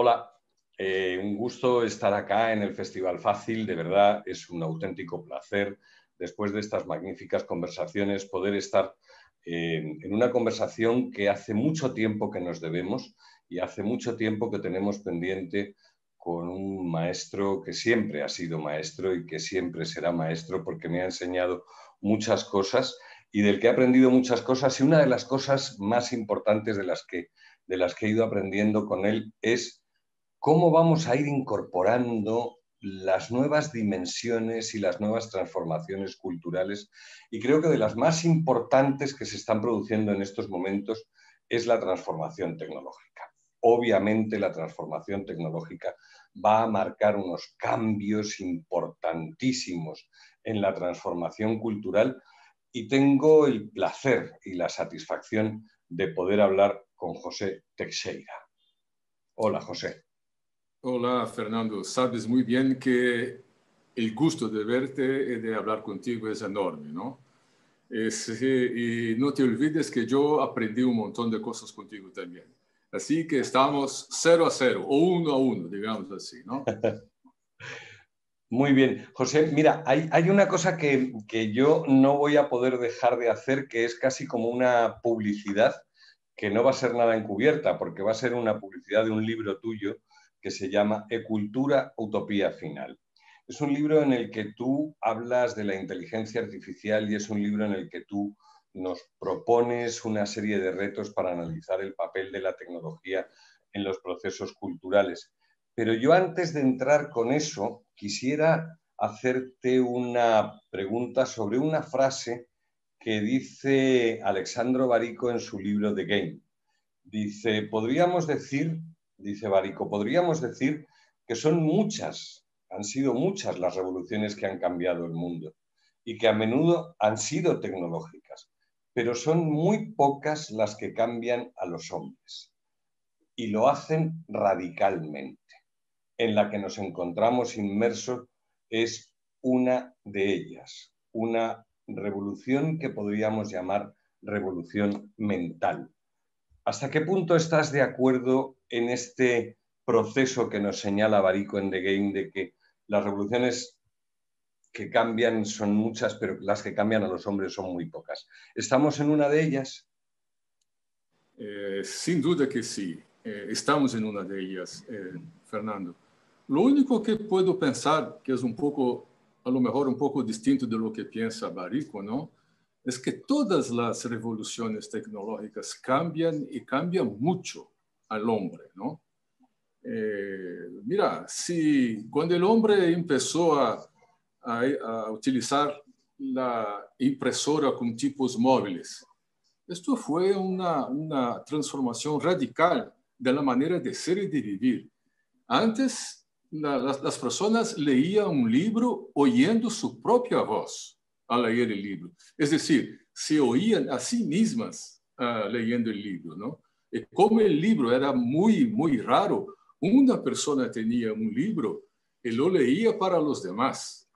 Hola, un gusto estar acá en el Festival Fácil, de verdad es un auténtico placer, después de estas magníficas conversaciones, poder estar en una conversación que hace mucho tiempo que nos debemos y hace mucho tiempo que tenemos pendiente con un maestro que siempre ha sido maestro y que siempre será maestro porque me ha enseñado muchas cosas y del que he aprendido muchas cosas, y una de las cosas más importantes de las que he ido aprendiendo con él es cómo vamos a ir incorporando las nuevas dimensiones y las nuevas transformaciones culturales. Y creo que de las más importantes que se están produciendo en estos momentos es la transformación tecnológica. Obviamente la transformación tecnológica va a marcar unos cambios importantísimos en la transformación cultural, y tengo el placer y la satisfacción de poder hablar con José Teixeira. Hola, José. Hola, Fernando. Sabes muy bien que el gusto de verte y de hablar contigo es enorme, ¿no? Y no te olvides que yo aprendí un montón de cosas contigo también. Así que estamos 0-0 o 1-1, digamos así, ¿no? Muy bien. José, mira, hay una cosa que yo no voy a poder dejar de hacer, que es casi como una publicidad, que no va a ser nada encubierta, porque va a ser una publicidad de un libro tuyo que se llama E-Cultura, Utopía Final. Es un libro en el que tú hablas de la inteligencia artificial y es un libro en el que tú nos propones una serie de retos para analizar el papel de la tecnología en los procesos culturales. Pero yo, antes de entrar con eso, quisiera hacerte una pregunta sobre una frase que dice Alexandro Barico en su libro The Game. Dice Barico, podríamos decir que son muchas, han sido muchas las revoluciones que han cambiado el mundo y que a menudo han sido tecnológicas, pero son muy pocas las que cambian a los hombres y lo hacen radicalmente. En la que nos encontramos inmersos es una de ellas, una revolución que podríamos llamar revolución mental. ¿Hasta qué punto estás de acuerdo en este proceso que nos señala Barico en The Game, de que las revoluciones que cambian son muchas, pero las que cambian a los hombres son muy pocas? ¿Estamos en una de ellas? Sin duda que sí. Estamos en una de ellas, Fernando. Lo único que puedo pensar, que es un poco, a lo mejor un poco distinto de lo que piensa Barico, ¿no? Es que todas las revoluciones tecnológicas cambian y cambian mucho al hombre, ¿no? Mira, si cuando el hombre empezó a utilizar la impresora con tipos móviles, esto fue una transformación radical de la manera de ser y de vivir. Antes, las personas leían un libro oyendo su propia voz al leer el libro. Es decir, se oían a sí mismas leyendo el libro, ¿no? Y como el libro era muy, muy raro, una persona tenía un libro y lo leía para los demás,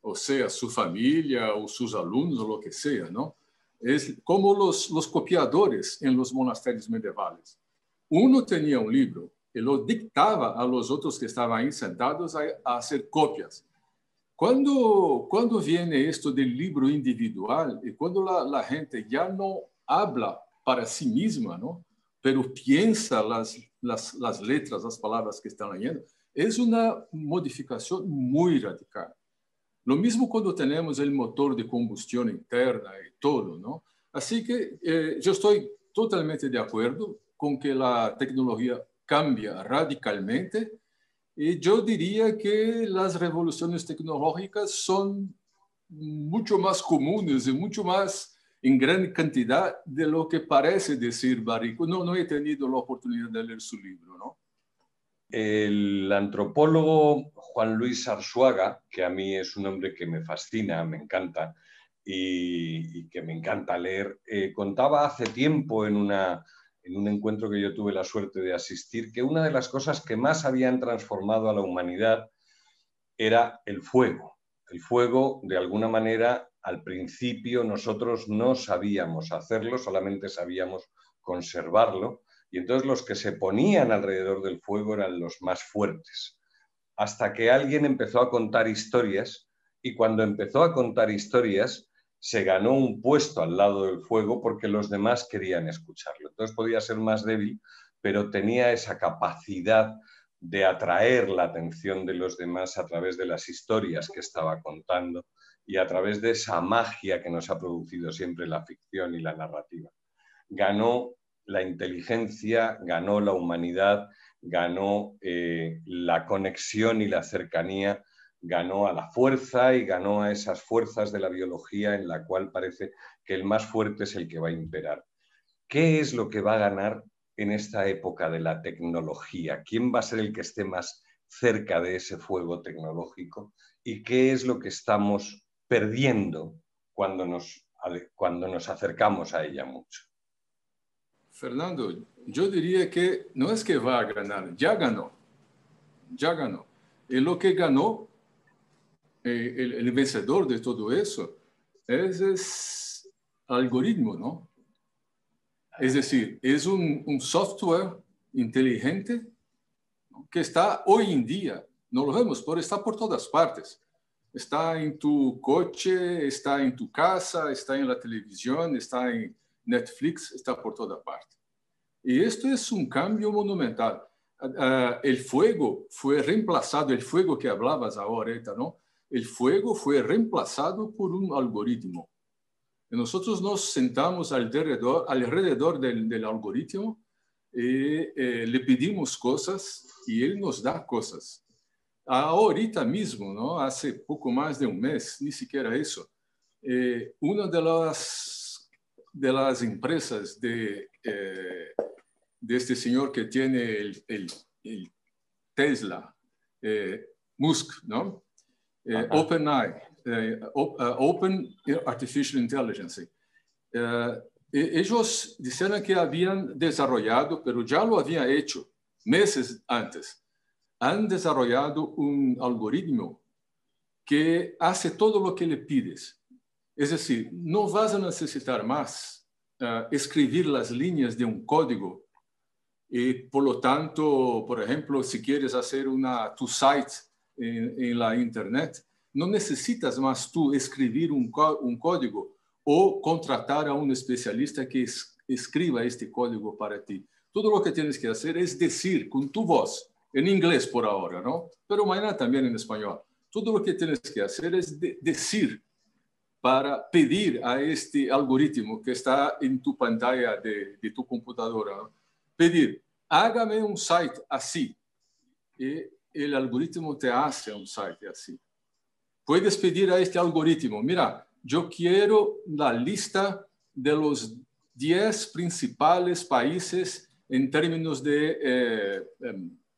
o sea, su familia o sus alumnos o lo que sea, ¿no? Es como los copiadores en los monasterios medievales. Uno tenía un libro y lo dictaba a los otros que estaban ahí sentados a hacer copias. Cuando viene esto del libro individual y cuando la gente ya no habla para sí misma, ¿no? Pero piensa las letras, las palabras que están leyendo, es una modificación muy radical. Lo mismo cuando tenemos el motor de combustión interna y todo, ¿no? Así que yo estoy totalmente de acuerdo con que la tecnología cambia radicalmente, y yo diría que las revoluciones tecnológicas son mucho más comunes y mucho más en gran cantidad de lo que parece decir Barico. No he tenido la oportunidad de leer su libro, ¿no? El antropólogo Juan Luis Arzuaga, que a mí es un hombre que me fascina, me encanta y que me encanta leer, contaba hace tiempo en en un encuentro que yo tuve la suerte de asistir, que una de las cosas que más habían transformado a la humanidad era el fuego. El fuego, de alguna manera, al principio nosotros no sabíamos hacerlo, solamente sabíamos conservarlo, y entonces los que se ponían alrededor del fuego eran los más fuertes. Hasta que alguien empezó a contar historias, y cuando empezó a contar historias, se ganó un puesto al lado del fuego porque los demás querían escucharlo. Entonces podía ser más débil, pero tenía esa capacidad de atraer la atención de los demás a través de las historias que estaba contando y a través de esa magia que nos ha producido siempre la ficción y la narrativa. Ganó la inteligencia, ganó la humanidad, ganó la conexión y la cercanía, ganó a la fuerza y ganó a esas fuerzas de la biología en la cual parece que el más fuerte es el que va a imperar. ¿Qué es lo que va a ganar en esta época de la tecnología? ¿Quién va a ser el que esté más cerca de ese fuego tecnológico? ¿Y qué es lo que estamos perdiendo cuando nos acercamos a ella mucho? Fernando, yo diría que no es que va a ganar, ya ganó, ya ganó. Y lo que ganó, el vencedor de todo eso, es algoritmo, ¿no? Es decir, es un software inteligente que está hoy en día, no lo vemos, pero está por todas partes. Está en tu coche, está en tu casa, está en la televisión, está en Netflix, está por toda parte. Y esto es un cambio monumental. El fuego fue reemplazado, el fuego que hablabas ahorita, ¿no? El fuego fue reemplazado por un algoritmo. Y nosotros nos sentamos alrededor del algoritmo y le pedimos cosas y él nos da cosas. Ahorita mismo, ¿no? Hace poco más de un mes, ni siquiera eso, una de las empresas de este señor que tiene el Tesla, Musk, ¿no? OpenAI, Open Artificial Intelligence. Ellos dijeron que habían desarrollado, pero ya lo habían hecho meses antes, han desarrollado un algoritmo que hace todo lo que le pides. Es decir, no vas a necesitar más escribir las líneas de un código y, por lo tanto, por ejemplo, si quieres hacer tu site en la Internet, no necesitas más tú escribir un código o contratar a un especialista que escriba este código para ti. Todo lo que tienes que hacer es decir con tu voz, en inglés por ahora, ¿no? Pero mañana también en español. Todo lo que tienes que hacer es decir para pedir a este algoritmo que está en tu pantalla de tu computadora, ¿no? Pedir, hágame un site así. Y el algoritmo te hace un site así. Puedes pedir a este algoritmo, mira, yo quiero la lista de los 10 principales países en términos de,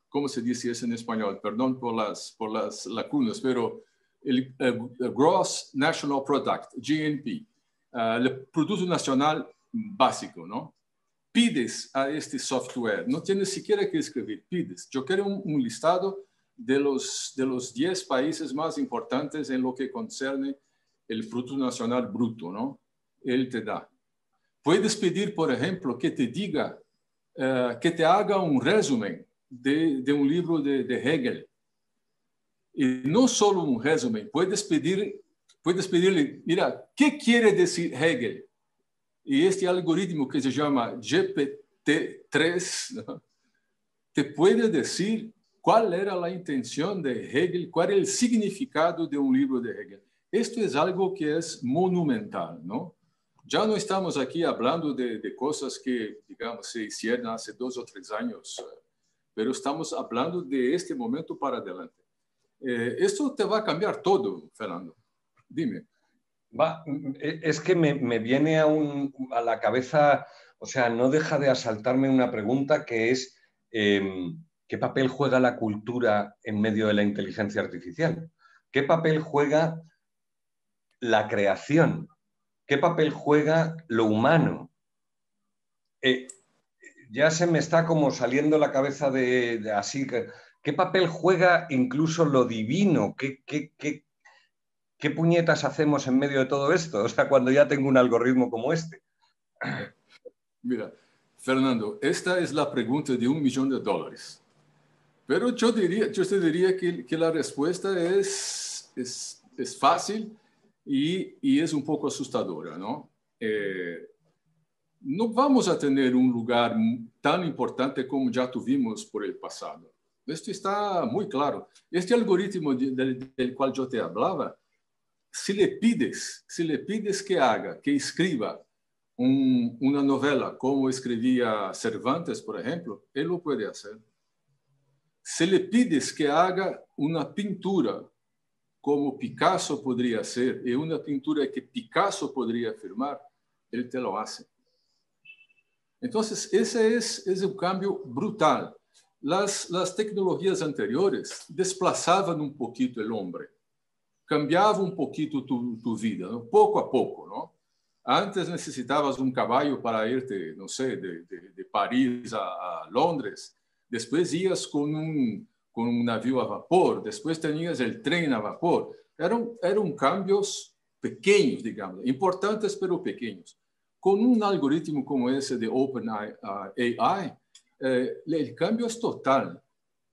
¿cómo se dice eso en español? Perdón por las lacunas, pero el Gross National Product, GNP, el Producto Nacional Básico, ¿no? Pides a este software, no tienes siquiera que escribir, pides. Yo quiero un listado de los 10 países más importantes en lo que concerne el Producto Nacional Bruto, ¿no? Él te da. Puedes pedir, por ejemplo, que te diga, que te haga un resumen de un libro de Hegel. Y no solo un resumen, puedes pedirle, mira, ¿qué quiere decir Hegel? Y este algoritmo que se llama GPT-3, ¿no? Te puede decir cuál era la intención de Hegel, cuál era el significado de un libro de Hegel. Esto es algo que es monumental, ¿no? Ya no estamos aquí hablando de cosas que, digamos, se hicieron hace 2 o 3 años, pero estamos hablando de este momento para adelante. Esto te va a cambiar todo, Fernando. Dime. Es que me viene a la cabeza, o sea, no deja de asaltarme una pregunta que es ¿qué papel juega la cultura en medio de la inteligencia artificial? ¿Qué papel juega la creación? ¿Qué papel juega lo humano? ya se me está como saliendo la cabeza de así. ¿Qué papel juega incluso lo divino? ¿Qué puñetas hacemos en medio de todo esto? O sea, cuando ya tengo un algoritmo como este. Mira, Fernando, esta es la pregunta de $1.000.000. Pero yo te diría que la respuesta es fácil y es un poco asustadora, ¿no? No vamos a tener un lugar tan importante como ya tuvimos por el pasado. Esto está muy claro. Este algoritmo del cual yo te hablaba, si le pides que haga, que escriba una novela como escribía Cervantes, por ejemplo, él lo puede hacer. Si le pides que haga una pintura como Picasso podría hacer, y una pintura que Picasso podría firmar, él te lo hace. Entonces, ese es un cambio brutal. Las tecnologías anteriores desplazaban un poquito el hombre, cambiavam um pouquinho tu vida, ¿no? Pouco a pouco, ¿no? Antes necessitabas um caballo para irte, não sei, de Paris a Londres. Depois ias com um navio a vapor. Depois tinhas o trem a vapor. Eram cambios pequenos, digamos, importantes, pero pequenos. Com um algoritmo como esse de OpenAI, o cambio é total.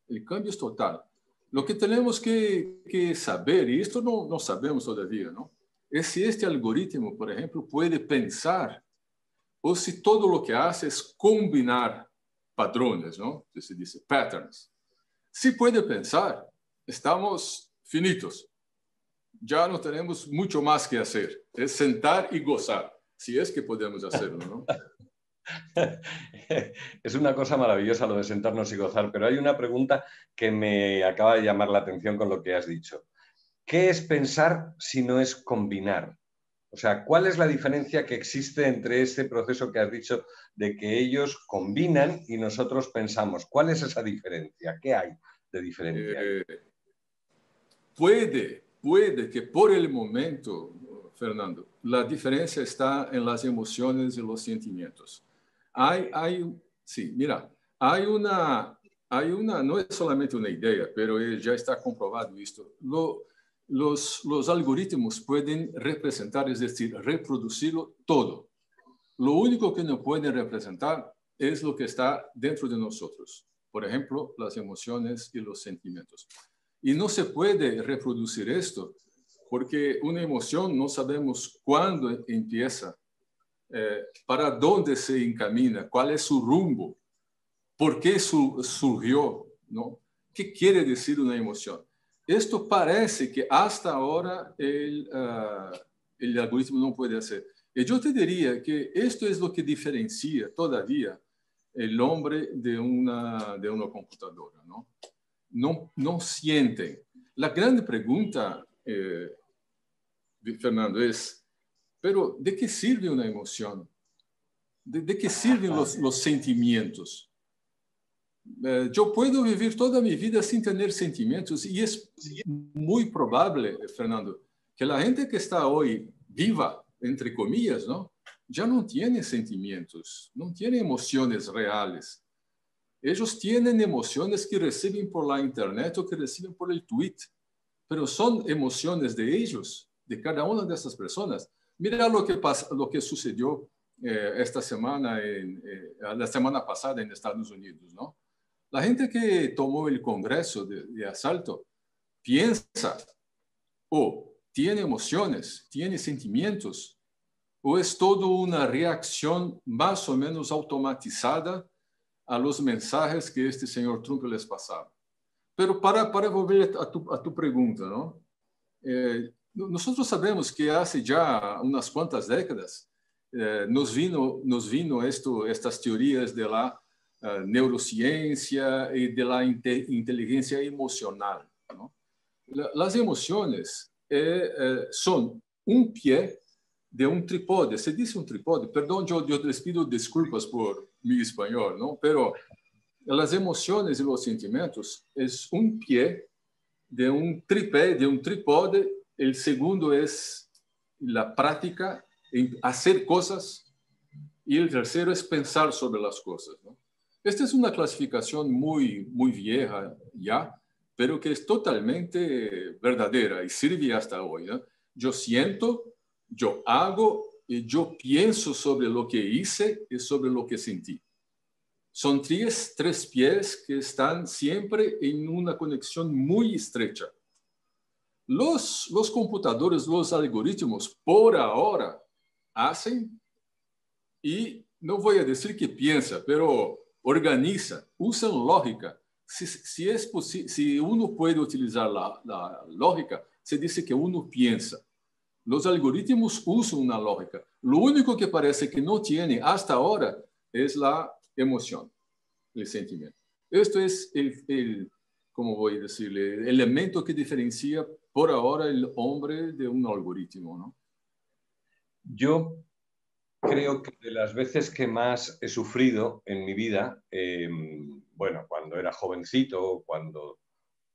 O cambio é total. Lo que tenemos que saber, y esto no sabemos todavía, ¿no? Es si este algoritmo, por ejemplo, puede pensar o si todo lo que hace es combinar patrones, ¿no? Que se dice patterns. Si puede pensar, estamos finitos. Ya no tenemos mucho más que hacer. Es sentar y gozar, si es que podemos hacerlo, ¿no? Es una cosa maravillosa lo de sentarnos y gozar, pero hay una pregunta que me acaba de llamar la atención con lo que has dicho. ¿Qué es pensar si no es combinar? O sea, ¿cuál es la diferencia que existe entre ese proceso que has dicho de que ellos combinan y nosotros pensamos? ¿Cuál es esa diferencia? ¿Qué hay de diferencia ahí? Puede que por el momento, Fernando, la diferencia está en las emociones y los sentimientos. Sí, mira, hay una, no es solamente una idea, pero ya está comprobado esto. Los algoritmos pueden representar, es decir, reproducirlo todo. Lo único que no pueden representar es lo que está dentro de nosotros. Por ejemplo, las emociones y los sentimientos. Y no se puede reproducir esto porque una emoción no sabemos cuándo empieza, para dónde se encamina, cuál es su rumbo, por qué surgió, ¿no? ¿Qué quiere decir una emoción? Esto parece que hasta ahora el algoritmo no puede hacer. Y yo te diría que esto es lo que diferencia todavía el hombre de una computadora, ¿no? No sienten. La gran pregunta, Fernando, es, pero ¿de qué sirve una emoción? ¿De qué sirven los sentimientos? Yo puedo vivir toda mi vida sin tener sentimientos y es muy probable, Fernando, que la gente que está hoy viva, entre comillas, ¿no? Ya no tiene sentimientos, no tiene emociones reales. Ellos tienen emociones que reciben por la internet o que reciben por el tweet, pero son emociones de ellos, de cada una de estas personas. Mira lo que sucedió esta semana, la semana pasada en Estados Unidos, ¿no? La gente que tomó el Congreso de asalto piensa o tiene emociones, tiene sentimientos, o es todo una reacción más o menos automatizada a los mensajes que este señor Trump les pasaba. Pero para volver a tu pregunta, ¿no? Nosotros sabemos que hace ya unas cuantas décadas nos vino estas teorías de la neurociencia y de la inteligencia emocional, ¿no? Las emociones son un pie de un trípode. Se dice un trípode, perdón, yo les pido disculpas por mi español, ¿no? Pero las emociones y los sentimientos es un pie de un tripé, de un trípode. El segundo es la práctica en hacer cosas y el tercero es pensar sobre las cosas, ¿no? Esta es una clasificación muy vieja ya, pero que es totalmente verdadera y sirve hasta hoy, ¿no? Yo siento, yo hago y yo pienso sobre lo que hice y sobre lo que sentí. Son tres pies que están siempre en una conexión muy estrecha. Los computadores, los algoritmos, por ahora, hacen, y no voy a decir que piensa, pero organiza, usan lógica. Si uno puede utilizar la lógica, se dice que uno piensa. Los algoritmos usan una lógica. Lo único que parece que no tiene hasta ahora es la emoción, el sentimiento. Esto es ¿cómo voy a decirle? El elemento que diferencia por ahora el hombre de un algoritmo, ¿no? Yo creo que de las veces que más he sufrido en mi vida, bueno, cuando era jovencito,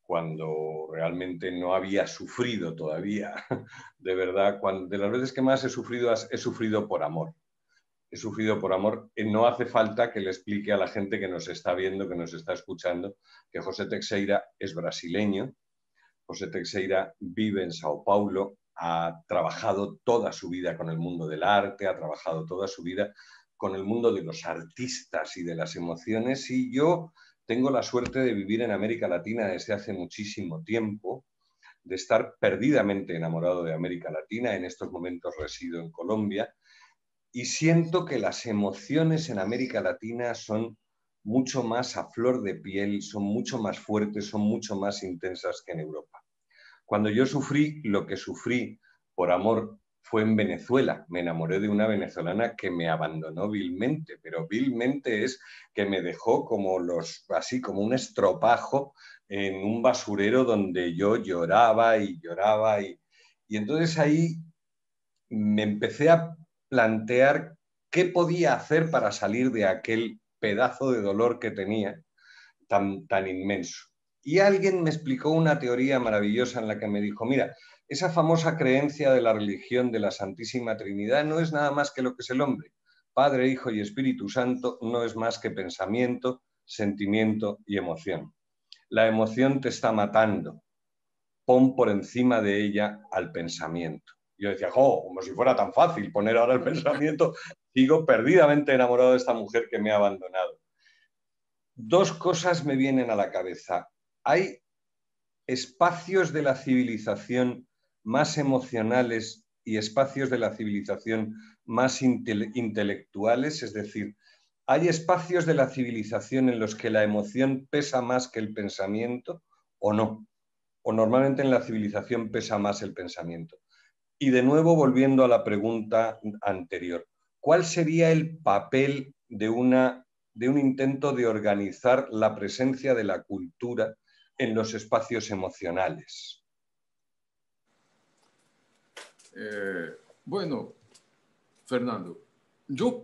cuando realmente no había sufrido todavía, de verdad, de las veces que más he sufrido por amor. He sufrido por amor. No hace falta que le explique a la gente que nos está viendo, que nos está escuchando, que José Teixeira es brasileño. José Teixeira vive en Sao Paulo, ha trabajado toda su vida con el mundo del arte, ha trabajado toda su vida con el mundo de los artistas y de las emociones, y yo tengo la suerte de vivir en América Latina desde hace muchísimo tiempo, de estar perdidamente enamorado de América Latina. En estos momentos resido en Colombia y siento que las emociones en América Latina son mucho más a flor de piel, son mucho más fuertes, son mucho más intensas que en Europa. Cuando yo sufrí lo que sufrí por amor fue en Venezuela. Me enamoré de una venezolana que me abandonó vilmente, pero vilmente es que me dejó así como un estropajo en un basurero donde yo lloraba y lloraba. Y entonces ahí me empecé a plantear qué podía hacer para salir de aquel pedazo de dolor que tenía tan inmenso. Y alguien me explicó una teoría maravillosa en la que me dijo, mira, esa famosa creencia de la religión de la Santísima Trinidad no es nada más que lo que es el hombre. Padre, Hijo y Espíritu Santo no es más que pensamiento, sentimiento y emoción. La emoción te está matando. Pon por encima de ella al pensamiento. Yo decía, como si fuera tan fácil poner ahora el pensamiento. Sigo perdidamente enamorado de esta mujer que me ha abandonado. Dos cosas me vienen a la cabeza. Hay espacios de la civilización más emocionales y espacios de la civilización más intelectuales, es decir, ¿hay espacios de la civilización en los que la emoción pesa más que el pensamiento o no? O normalmente en la civilización pesa más el pensamiento. Y de nuevo, volviendo a la pregunta anterior, ¿cuál sería el papel de un intento de organizar la presencia de la cultura en los espacios emocionales? Bueno, Fernando,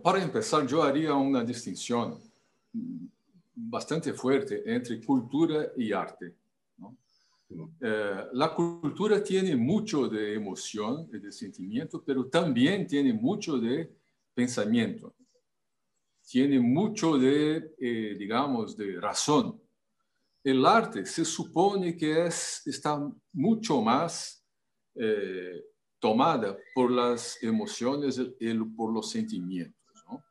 para empezar, yo haría una distinción bastante fuerte entre cultura y arte, ¿no? La cultura tiene mucho de emoción y de sentimiento, pero también tiene mucho de pensamiento. Tiene mucho de, digamos, de razón. El arte se supone que está mucho más tomada por las emociones y por los sentimientos, ¿no?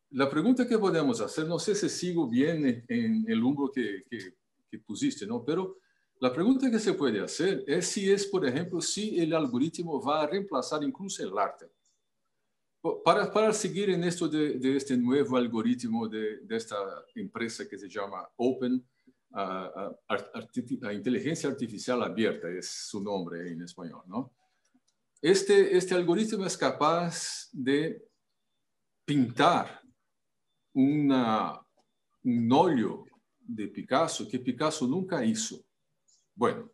La pregunta que podemos hacer, no sé si sigo bien en el rumbo que pusiste, ¿no? Pero la pregunta que se puede hacer es si es, por ejemplo, si el algoritmo va a reemplazar incluso el arte. Para seguir en esto de este nuevo algoritmo de esta empresa que se llama Open, inteligencia artificial abierta es su nombre en español, ¿no? Este algoritmo es capaz de pintar un óleo de Picasso que Picasso nunca hizo. Bueno,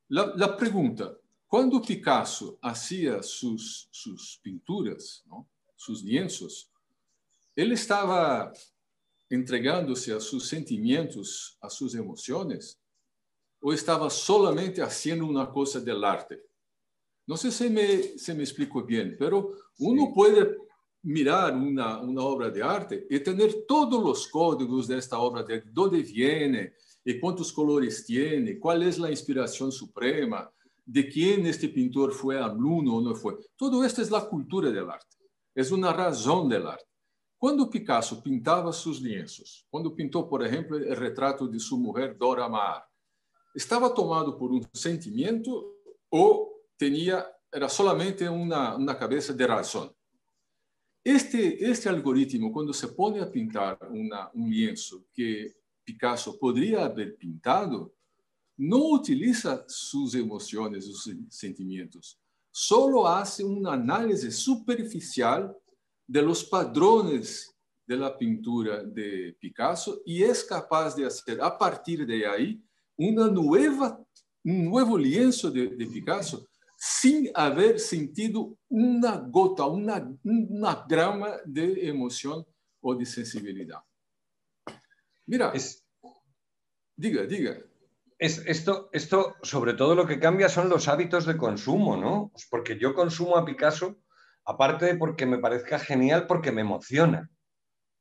la pregunta, cuando Picasso hacía sus pinturas, ¿no?, sus lienzos, él estaba entregándose a sus sentimientos, a sus emociones, o estaba solamente haciendo una cosa del arte. No sé si me explico bien, pero uno puede mirar una obra de arte y tener todos los códigos de esta obra de arte, dónde viene, y cuántos colores tiene, cuál es la inspiración suprema, de quién este pintor fue alumno o no fue. Todo esto es la cultura del arte, es una razón del arte. Cuando Picasso pintaba sus lienzos, cuando pintó, por ejemplo, el retrato de su mujer Dora Maar, ¿estaba tomado por un sentimiento o era solamente una cabeza de razón? Este algoritmo, cuando se pone a pintar un lienzo que Picasso podría haber pintado, no utiliza sus emociones, sus sentimientos, solo hace una análisis superficial de los padrones de la pintura de Picasso y es capaz de hacer, a partir de ahí, un nuevo lienzo de Picasso sin haber sentido una gota, una grama de emoción o de sensibilidad. Mira, diga. Esto, sobre todo, lo que cambia son los hábitos de consumo, ¿no? Pues porque yo consumo a Picasso, aparte de porque me parezca genial, porque me emociona.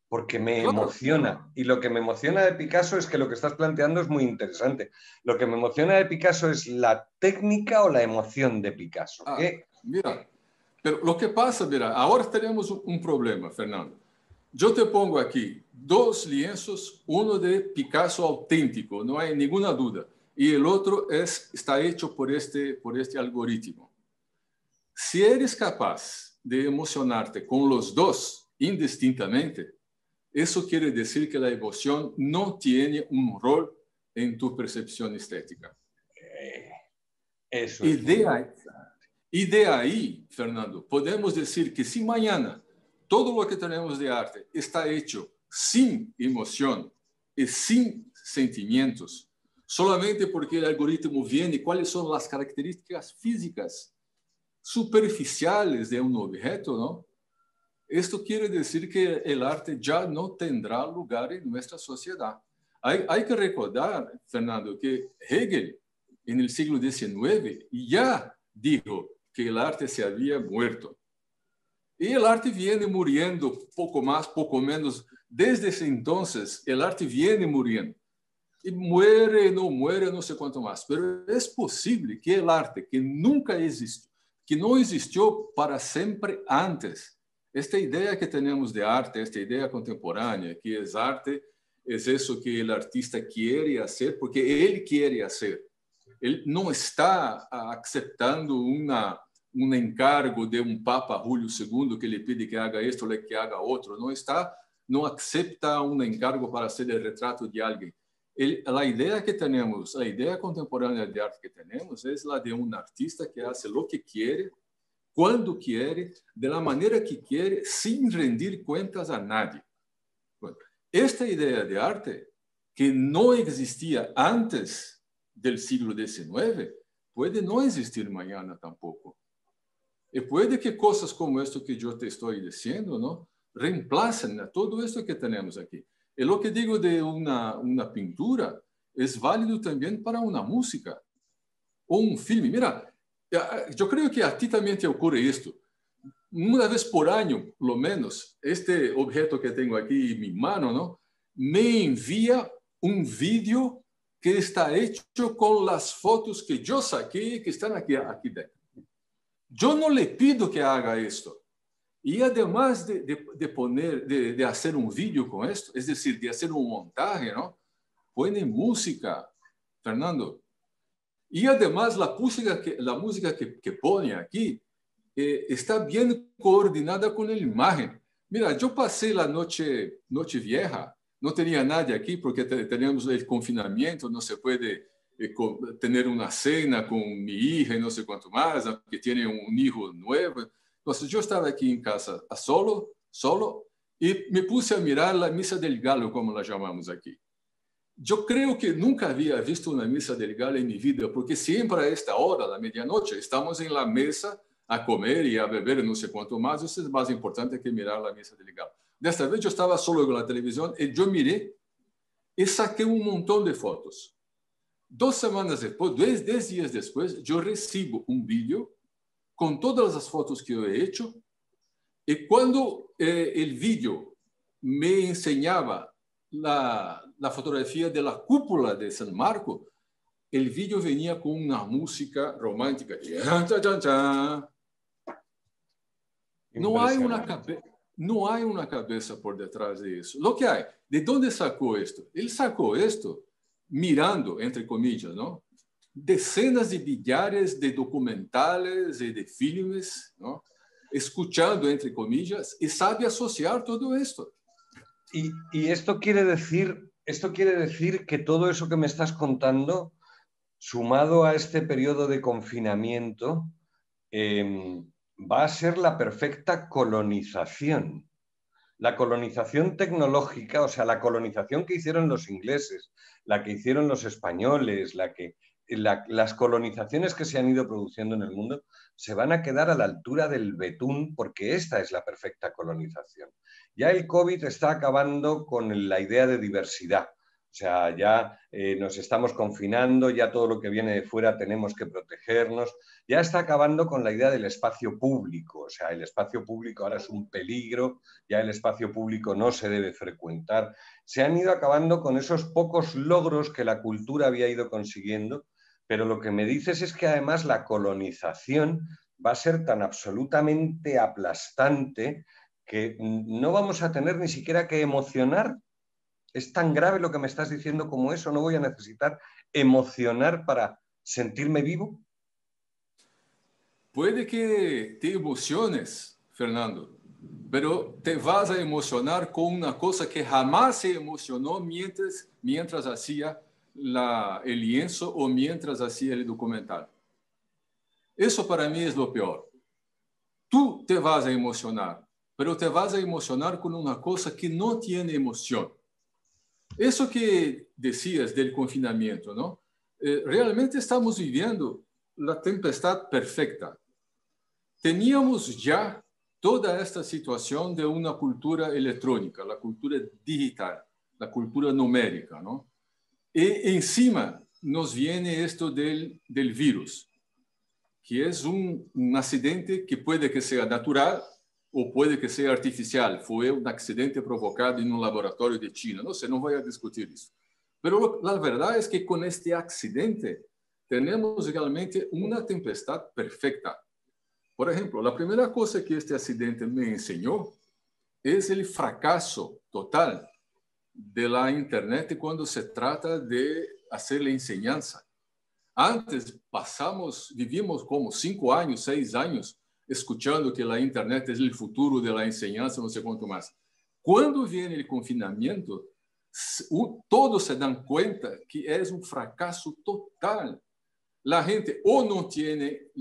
Porque me emociona. Y lo que me emociona de Picasso es que lo que estás planteando es muy interesante. Lo que me emociona de Picasso es la técnica o la emoción de Picasso. Mira, pero lo que pasa, mira, ahora tenemos un problema, Fernando. Yo te pongo aquí 2 lienzos, uno de Picasso auténtico, no hay ninguna duda, y el otro está hecho por este algoritmo. Si eres capaz de emocionarte con los 2 indistintamente, eso quiere decir que la emoción no tiene un rol en tu percepción estética. Eso y de ahí, Fernando, podemos decir que si mañana todo lo que tenemos de arte está hecho sin emoción y sin sentimientos, solamente porque el algoritmo viene, cuáles son las características físicas superficiales de un objeto, ¿no? Esto quiere decir que el arte ya no tendrá lugar en nuestra sociedad. Hay que recordar, Fernando, que Hegel en el siglo XIX ya dijo que el arte se había muerto. Y el arte viene muriendo poco más, poco menos. Desde ese entonces, el arte viene muriendo. Y muere, no sé cuánto más. Pero es posible que el arte, que nunca existió, que no existió para siempre antes, esta idea que tenemos de arte, esta idea contemporánea, que es arte, es eso que el artista quiere hacer, porque él quiere hacer. Él no está aceptando un encargo de un Papa Julio II que le pide que haga esto o que haga otro. No acepta un encargo para hacer el retrato de alguien. La idea que tenemos, la idea contemporánea de arte que tenemos es la de un artista que hace lo que quiere, cuando quiere, de la manera que quiere, sin rendir cuentas a nadie. Bueno, esta idea de arte, que no existía antes del siglo XIX, puede no existir mañana tampoco. Y puede que cosas como esto que yo te estoy diciendo, ¿no?, reemplacen a todo esto que tenemos aquí. Y lo que digo de una pintura es válido también para una música o un filme. Mira, yo creo que a ti también te ocurre esto. Una vez por año, lo menos, este objeto que tengo aquí en mi mano, ¿no?, me envía un vídeo que está hecho con las fotos que yo saqué, que están aquí dentro. Yo no le pido que haga esto. Y además de hacer un vídeo con esto, es decir, de hacer un montaje, ¿no?, pone música, Fernando. Y además la música que pone aquí está bien coordinada con la imagen. Mira, yo pasé la noche vieja, no tenía nadie aquí porque tenemos el confinamiento, no se puede tener una cena con mi hija y no sé cuánto más, que tiene un hijo nuevo. Entonces yo estaba aquí en casa solo, y me puse a mirar la Misa del Galo, como la llamamos aquí. Yo creo que nunca había visto una Misa del Galo en mi vida, porque siempre a esta hora, a la medianoche, estamos en la mesa a comer y a beber no sé cuánto más. Eso es más importante que mirar la Misa del Galo. Desta vez yo estaba solo con la televisión y yo miré y saqué un montón de fotos. 2 semanas después, 10 días después, yo recibo un vídeo con todas las fotos que yo he hecho Y cuando el vídeo me enseñaba la fotografía de la cúpula de San Marco, el vídeo venía con una música romántica. No hay una cabeza por detrás de eso. Lo que hay, ¿de dónde sacó esto? Él sacó esto mirando, entre comillas, ¿no? Decenas de millares de documentales y de filmes, ¿no? Escuchando, entre comillas, y sabe asociar todo esto. Y esto quiere decir que todo eso que me estás contando, sumado a este periodo de confinamiento, va a ser la perfecta colonización. La colonización tecnológica, o sea, la colonización que hicieron los ingleses, la que hicieron los españoles, las colonizaciones que se han ido produciendo en el mundo, se van a quedar a la altura del betún, porque esta es la perfecta colonización. Ya el COVID está acabando con la idea de diversidad. O sea, ya nos estamos confinando, ya todo lo que viene de fuera tenemos que protegernos. Ya está acabando con la idea del espacio público. O sea, el espacio público ahora es un peligro, ya el espacio público no se debe frecuentar. Se han ido acabando con esos pocos logros que la cultura había ido consiguiendo, pero lo que me dices es que además la colonización va a ser tan absolutamente aplastante que no vamos a tener ni siquiera que emocionar. ¿Es tan grave lo que me estás diciendo como eso? ¿No voy a necesitar emocionar para sentirme vivo? Puede que te emociones, Fernando, pero te vas a emocionar con una cosa que jamás se emocionó mientras hacía el lienzo o mientras hacía el documental. Eso para mí es lo peor. Tú te vas a emocionar, pero te vas a emocionar con una cosa que no tiene emoción. Eso que decías del confinamiento, ¿no? Realmente estamos viviendo la tempestad perfecta. Teníamos ya toda esta situación de una cultura electrónica, la cultura digital, la cultura numérica, ¿no? Y encima nos viene esto del virus, que es un accidente que puede que sea natural o puede que sea artificial. Fue un accidente provocado en un laboratorio de China. No sé, no voy a discutir eso. Pero la verdad es que con este accidente tenemos realmente una tempestad perfecta. Por ejemplo, la primera cosa que este accidente me enseñó es el fracaso total de la Internet cuando se trata de hacer la enseñanza. Antes vivimos como 5 años, 6 años, escuchando que la Internet es el futuro de la enseñanza, no sé cuánto más. Cuando viene el confinamiento, todos se dan cuenta que es un fracaso total. La gente o no tiene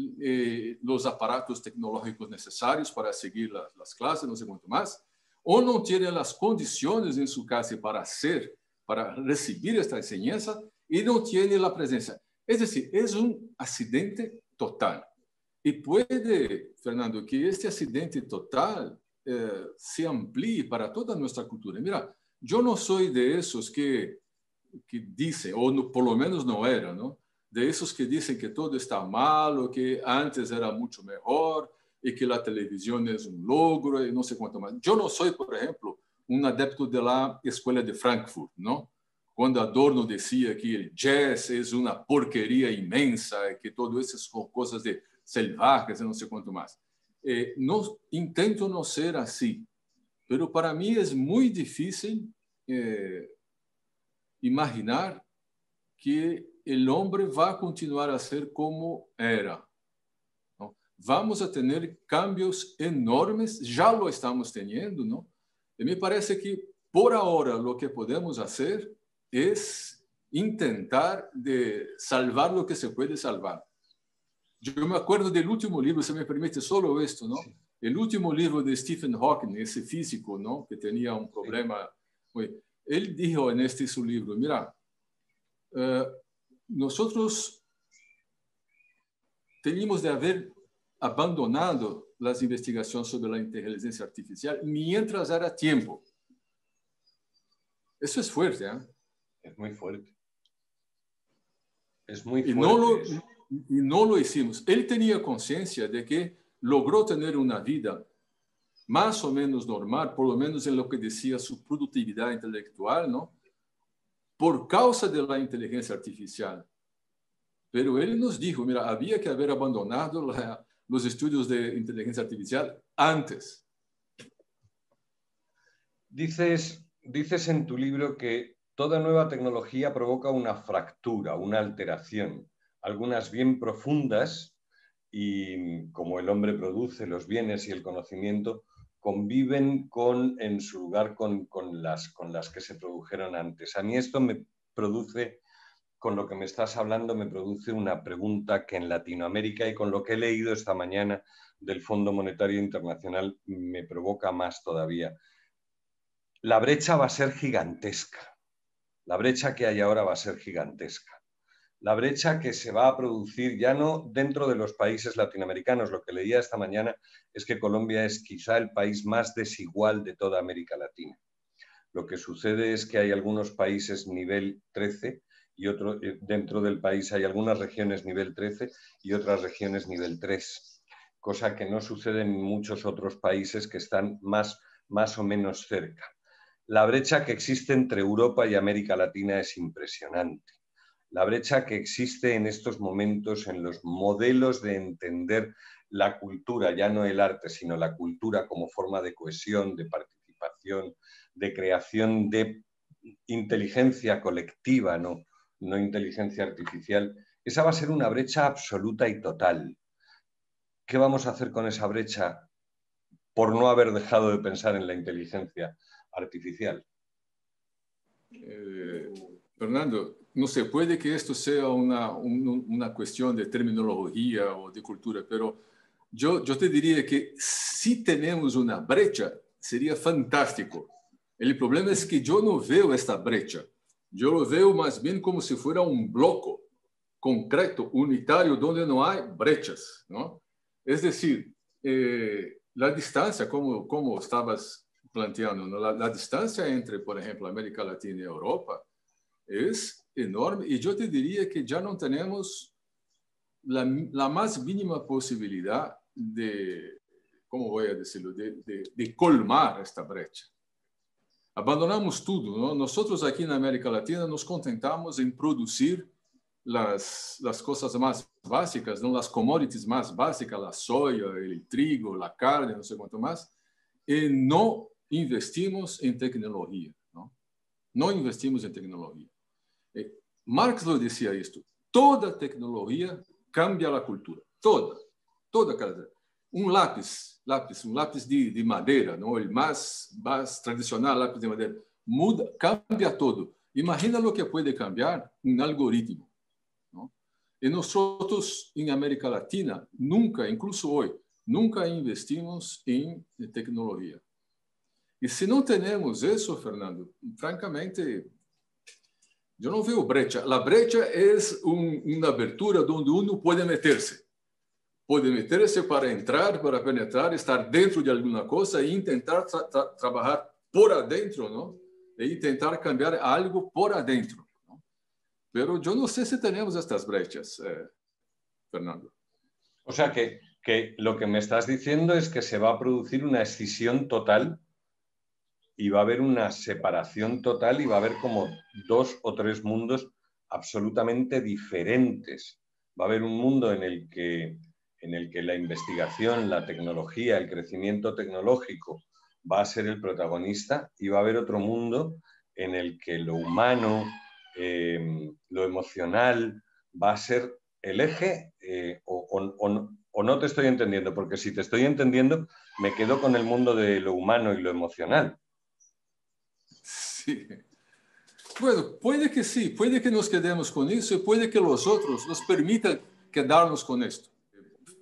los aparatos tecnológicos necesarios para seguir las clases, no sé cuánto más, o no tiene las condiciones en su casa para recibir esta enseñanza y no tiene la presencia. Es decir, es un accidente total. Y puede, Fernando, que este accidente total se amplíe para toda nuestra cultura. Mira, yo no soy de esos que dicen, o no, por lo menos no era, ¿no? De esos que dicen que todo está mal o que antes era mucho mejor y que la televisión es un logro y no sé cuánto más. Yo no soy, por ejemplo, un adepto de la Escuela de Frankfurt, ¿no? Cuando Adorno decía que el jazz es una porquería inmensa y que todo eso son cosas de selvajes y no sé cuánto más. No, intento no ser así, pero para mí es muy difícil imaginar que el hombre va a continuar a ser como era, ¿no? Vamos a tener cambios enormes, ya lo estamos teniendo, ¿no? Y me parece que por ahora lo que podemos hacer es intentar de salvar lo que se puede salvar. Yo me acuerdo del último libro, se me permite solo esto, ¿no? Sí. El último libro de Stephen Hawking, ese físico, ¿no? Que tenía un problema. Sí. Él dijo en su libro, mira, nosotros teníamos de haber abandonado las investigaciones sobre la inteligencia artificial mientras era tiempo. Eso es fuerte, ¿eh? Es muy fuerte. Es muy fuerte. Y no lo hicimos. Él tenía conciencia de que logró tener una vida más o menos normal, por lo menos en lo que decía su productividad intelectual, ¿no? Por causa de la inteligencia artificial. Pero él nos dijo, mira, había que haber abandonado los estudios de inteligencia artificial antes. Dices en tu libro que toda nueva tecnología provoca una fractura, una alteración, algunas bien profundas, y como el hombre produce los bienes y el conocimiento, conviven en su lugar con las que se produjeron antes. A mí esto me produce, con lo que me estás hablando, me produce una pregunta que en Latinoamérica, y con lo que he leído esta mañana del Fondo Monetario Internacional, me provoca más todavía. La brecha va a ser gigantesca. La brecha que hay ahora va a ser gigantesca. La brecha que se va a producir ya no dentro de los países latinoamericanos. Lo que leía esta mañana es que Colombia es quizá el país más desigual de toda América Latina. Lo que sucede es que hay algunos países nivel 13 y dentro del país hay algunas regiones nivel 13 y otras regiones nivel 3, cosa que no sucede en muchos otros países que están más o menos cerca. La brecha que existe entre Europa y América Latina es impresionante. La brecha que existe en estos momentos en los modelos de entender la cultura, ya no el arte, sino la cultura como forma de cohesión, de participación, de creación de inteligencia colectiva, no inteligencia artificial, esa va a ser una brecha absoluta y total. ¿Qué vamos a hacer con esa brecha por no haber dejado de pensar en la inteligencia artificial? Fernando, no sé, puede que esto sea una cuestión de terminología o de cultura, pero yo te diría que si tenemos una brecha, sería fantástico. El problema es que yo no veo esta brecha. Yo lo veo más bien como si fuera un bloque concreto, unitario, donde no hay brechas, ¿no? Es decir, la distancia, como estabas planteando, ¿no? La distancia entre, por ejemplo, América Latina y Europa es enorme, y yo te diría que ya no tenemos la más mínima posibilidad de, ¿cómo voy a decirlo?, de colmar esta brecha. Abandonamos todo, ¿no? Nosotros aquí en América Latina nos contentamos en producir las cosas más básicas, ¿no? Las commodities más básicas, la soya, el trigo, la carne, no sé cuánto más, y no investimos en tecnología, ¿no? No investimos en tecnología. Marx lo decía esto, toda tecnología cambia la cultura, toda cada un lápiz de madeira, não, el más tradicional lápiz de madeira, muda, cambia todo. Imagina lo que puede cambiar un algoritmo, ¿no? Y nosotros en América Latina nunca, incluso hoy, nunca investimos en tecnología. Y si no tenemos eso, Fernando, francamente, yo no veo brecha. La brecha es una abertura donde uno puede meterse. Puede meterse para entrar, para penetrar, estar dentro de alguna cosa e intentar trabajar por adentro, ¿no? E intentar cambiar algo por adentro, ¿no? Pero yo no sé si tenemos estas brechas, Fernando. O sea que lo que me estás diciendo es que se va a producir una escisión total y va a haber una separación total y va a haber como 2 o 3 mundos absolutamente diferentes. Va a haber un mundo en el que la investigación, la tecnología, el crecimiento tecnológico va a ser el protagonista, y va a haber otro mundo en el que lo humano, lo emocional, va a ser el eje, o no te estoy entendiendo, porque si te estoy entendiendo me quedo con el mundo de lo humano y lo emocional. Sí. Bueno, puede que sí, puede que nos quedemos con eso y puede que los otros nos permitan quedarnos con esto.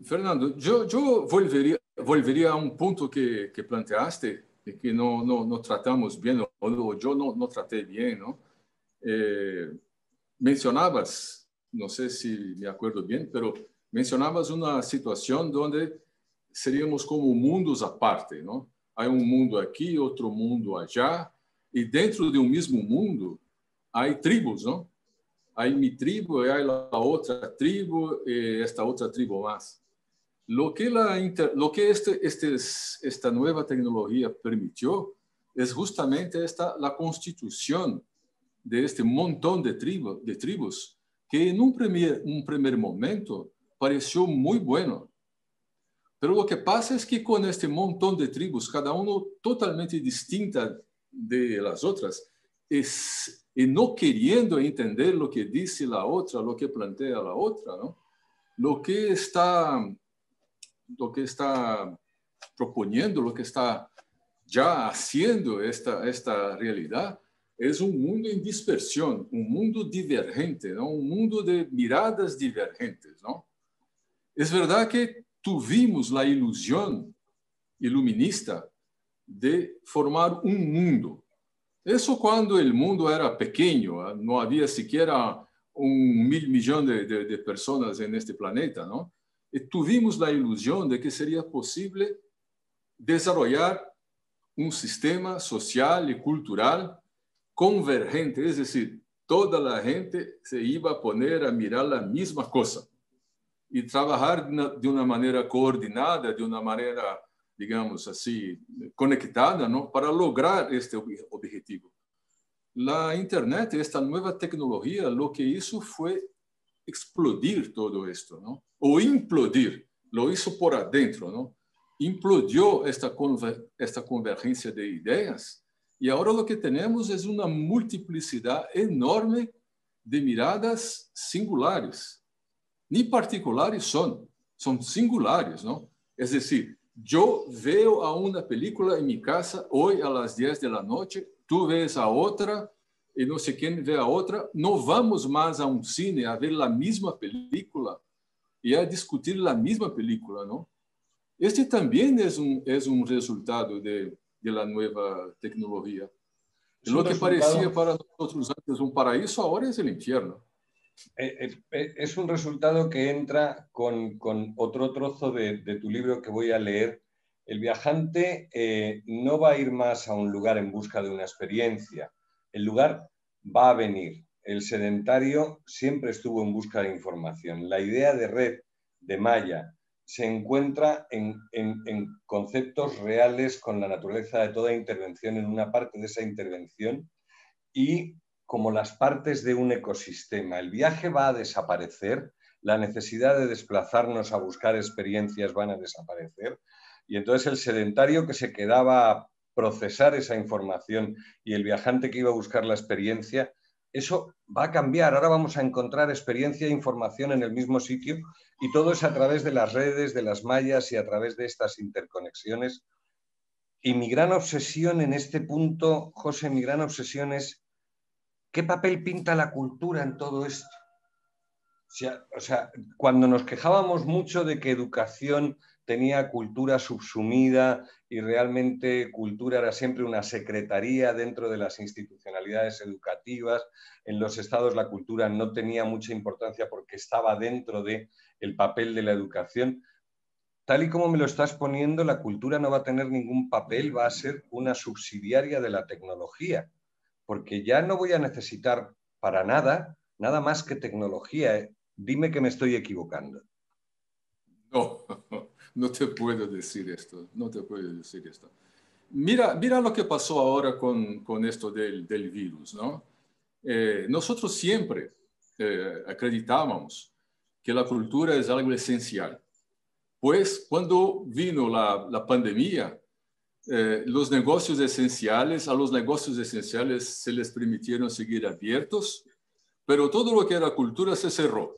Fernando, yo volvería a un punto que planteaste y que no tratamos bien, o yo no traté bien, ¿no? Mencionabas, no sé si me acuerdo bien, pero mencionabas una situación donde seríamos como mundos aparte, ¿no? Hay un mundo aquí, otro mundo allá, y dentro de un mismo mundo hay tribus, ¿no? Hay mi tribu, hay la otra tribu, esta otra tribu más. Lo que esta nueva tecnología permitió es justamente la constitución de este montón de tribus que en un primer momento pareció muy bueno. Pero lo que pasa es que con este montón de tribus, cada uno totalmente distinta de las otras, y no queriendo entender lo que dice la otra, lo que plantea la otra, ¿no? Lo que está proponiendo, lo que está ya haciendo esta realidad, es un mundo en dispersión, un mundo divergente, ¿no? Un mundo de miradas divergentes, ¿no? Es verdad que tuvimos la ilusión iluminista de formar un mundo. Eso cuando el mundo era pequeño, no había siquiera 1.000.000.000 de personas en este planeta, ¿no? Y tuvimos la ilusión de que sería posible desarrollar un sistema social y cultural convergente, es decir, toda la gente se iba a poner a mirar la misma cosa y trabajar de una manera coordinada, de una manera, digamos así, conectada, ¿no? Para lograr este objetivo. La Internet, esta nueva tecnología, lo que hizo fue explodir todo esto, ¿no? O implodir, lo hizo por adentro, ¿no? Implodió esta convergencia de ideas y ahora lo que tenemos es una multiplicidad enorme de miradas singulares. Ni particulares son singulares, ¿no? Es decir, yo veo a una película en mi casa hoy a las 10 de la noche, tú ves a otra y no sé quién ve a otra, no vamos más a un cine a ver la misma película y a discutir la misma película, ¿no? Este también es un resultado de la nueva tecnología. Lo que parecía para nosotros antes un paraíso, ahora es el infierno. Es un resultado que entra con otro trozo de tu libro que voy a leer. El viajante no va a ir más a un lugar en busca de una experiencia. El lugar va a venir. El sedentario siempre estuvo en busca de información. La idea de red, de malla, se encuentra en conceptos reales con la naturaleza de toda intervención, en una parte de esa intervención y como las partes de un ecosistema. El viaje va a desaparecer, la necesidad de desplazarnos a buscar experiencias van a desaparecer y entonces el sedentario que se quedaba a procesar esa información y el viajante que iba a buscar la experiencia, eso va a cambiar. Ahora vamos a encontrar experiencia e información en el mismo sitio y todo es a través de las redes, de las mallas y a través de estas interconexiones. Y mi gran obsesión en este punto, José, mi gran obsesión es ¿qué papel pinta la cultura en todo esto? O sea, cuando nos quejábamos mucho de que educación tenía cultura subsumida y realmente cultura era siempre una secretaría dentro de las institucionalidades educativas, en los estados la cultura no tenía mucha importancia porque estaba dentro del papel de la educación. Tal y como me lo estás poniendo, la cultura no va a tener ningún papel, va a ser una subsidiaria de la tecnología, porque ya no voy a necesitar para nada más que tecnología. Dime que me estoy equivocando. No, no te puedo decir esto, no te puedo decir esto. Mira lo que pasó ahora con esto del virus, ¿no? Nosotros siempre acreditábamos que la cultura es algo esencial. Pues cuando vino la pandemia, los negocios esenciales, a los negocios esenciales se les permitieron seguir abiertos, pero todo lo que era cultura se cerró.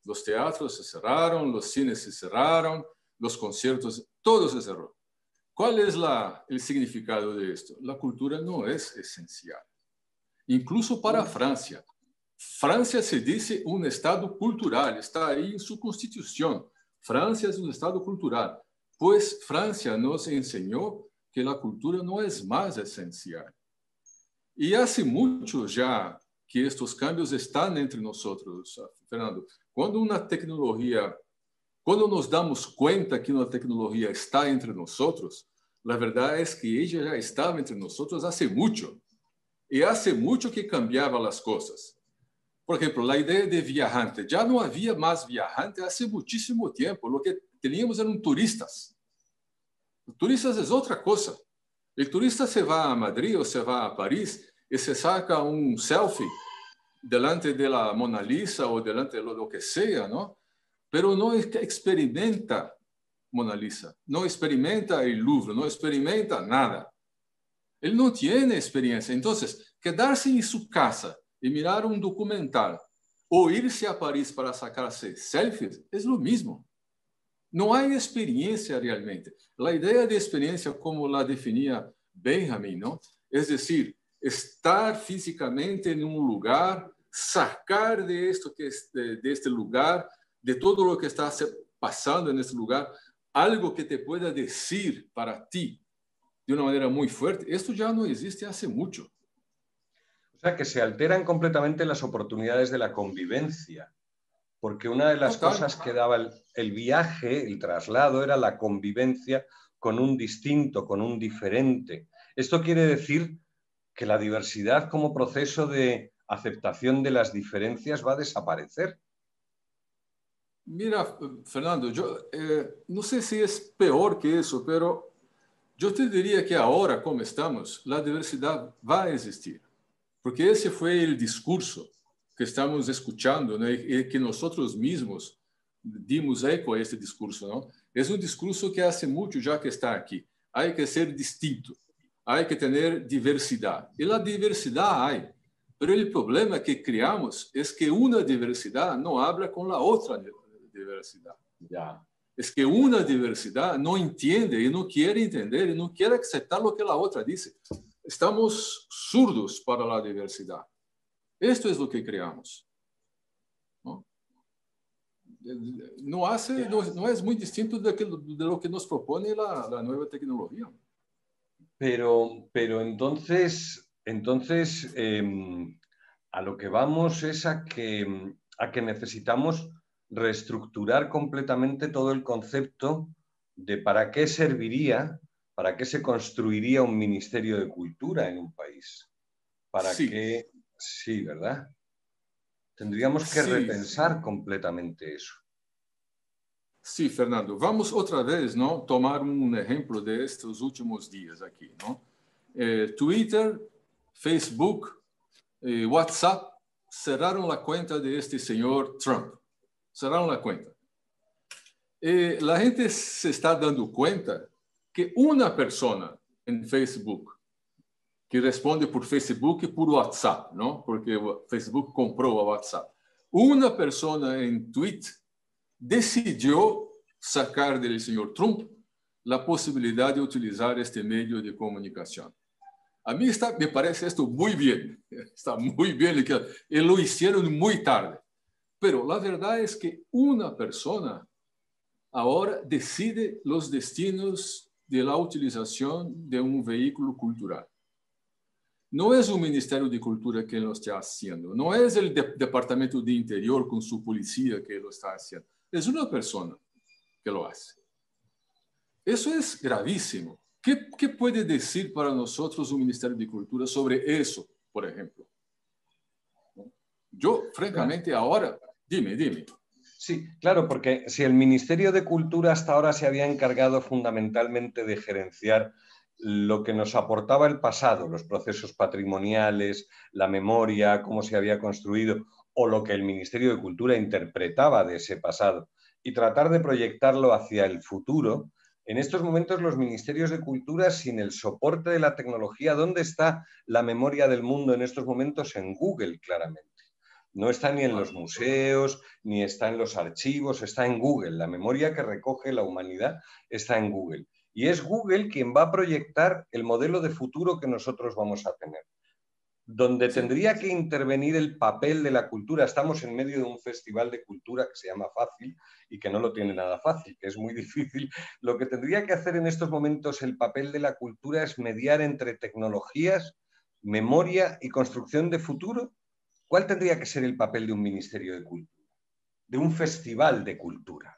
Los teatros se cerraron, los cines se cerraron, los conciertos, todo se cerró. ¿Cuál es el significado de esto? La cultura no es esencial. Incluso para Francia. Francia se dice un estado cultural, está ahí en su constitución. Francia es un estado cultural. Pues Francia nos enseñó que la cultura no es más esencial. Y hace mucho ya que estos cambios están entre nosotros, Fernando. Cuando nos damos cuenta que una tecnología está entre nosotros, la verdad es que ella ya estaba entre nosotros hace mucho. Y hace mucho que cambiaba las cosas. Por ejemplo, la idea de viajante. Ya no había más viajante hace muchísimo tiempo. teníamos eran turistas. Turistas es otra cosa. El turista se va a Madrid o se va a París y se saca un selfie delante de la Mona Lisa o delante de lo que sea, ¿no? Pero no experimenta Mona Lisa, no experimenta el Louvre, no experimenta nada. Él no tiene experiencia. Entonces, quedarse en su casa y mirar un documental o irse a París para sacarse selfies es lo mismo. No hay experiencia realmente. La idea de experiencia, como la definía Benjamin, ¿no? Es decir, estar físicamente en un lugar, sacar de esto que es de este lugar, de todo lo que está pasando en este lugar, algo que te pueda decir para ti de una manera muy fuerte. Esto ya no existe hace mucho. O sea, que se alteran completamente las oportunidades de la convivencia, porque una de las cosas que daba el viaje, el traslado, era la convivencia con un distinto, con un diferente. Esto quiere decir que la diversidad como proceso de aceptación de las diferencias va a desaparecer. Mira, Fernando, yo no sé si es peor que eso, pero yo te diría que ahora, como estamos, la diversidad va a existir, porque ese fue el discurso que estamos escuchando, ¿no? Y que nosotros mismos dimos eco a este discurso, ¿no? Es un discurso que hace mucho ya que está aquí. Hay que ser distinto, hay que tener diversidad. Y la diversidad hay, pero el problema que creamos es que una diversidad no habla con la otra diversidad. Ya. Es que una diversidad no entiende y no quiere entender y no quiere aceptar lo que la otra dice. Estamos surdos para la diversidad. Esto es lo que creamos. ¿No? No es muy distinto de lo que nos propone la nueva tecnología. Pero entonces a lo que vamos es a que necesitamos reestructurar completamente todo el concepto de para qué serviría, para qué se construiría un Ministerio de Cultura en un país. Para Sí. qué, sí, ¿verdad? Tendríamos que repensar completamente eso. Sí, Fernando. Vamos otra vez, ¿no? Tomar un ejemplo de estos últimos días aquí, ¿no? Twitter, Facebook, WhatsApp cerraron la cuenta de este señor Trump. Cerraron la cuenta. La gente se está dando cuenta que una persona en Facebook que responde por Facebook y por WhatsApp, ¿no? Porque Facebook compró a WhatsApp. Una persona en Twitter decidió sacar del señor Trump la posibilidad de utilizar este medio de comunicación. A mí me parece esto muy bien, está muy bien, y lo hicieron muy tarde. Pero la verdad es que una persona ahora decide los destinos de la utilización de un vehículo cultural. No es un Ministerio de Cultura que lo está haciendo, no es el Departamento de Interior con su policía que lo está haciendo, es una persona que lo hace. Eso es gravísimo. ¿Qué puede decir para nosotros un Ministerio de Cultura sobre eso, por ejemplo? Yo, francamente, ahora, dime. Sí, claro, porque si el Ministerio de Cultura hasta ahora se había encargado fundamentalmente de gerenciar lo que nos aportaba el pasado, los procesos patrimoniales, la memoria, cómo se había construido, o lo que el Ministerio de Cultura interpretaba de ese pasado, y tratar de proyectarlo hacia el futuro, en estos momentos los ministerios de Cultura, sin el soporte de la tecnología, ¿dónde está la memoria del mundo en estos momentos? En Google, claramente. No está ni en los museos, ni está en los archivos, está en Google. La memoria que recoge la humanidad está en Google. Y es Google quien va a proyectar el modelo de futuro que nosotros vamos a tener. Donde tendría que intervenir el papel de la cultura. Estamos en medio de un festival de cultura que se llama Fácil y que no lo tiene nada fácil, que es muy difícil. Lo que tendría que hacer en estos momentos el papel de la cultura es mediar entre tecnologías, memoria y construcción de futuro. ¿Cuál tendría que ser el papel de un Ministerio de Cultura? De un festival de cultura.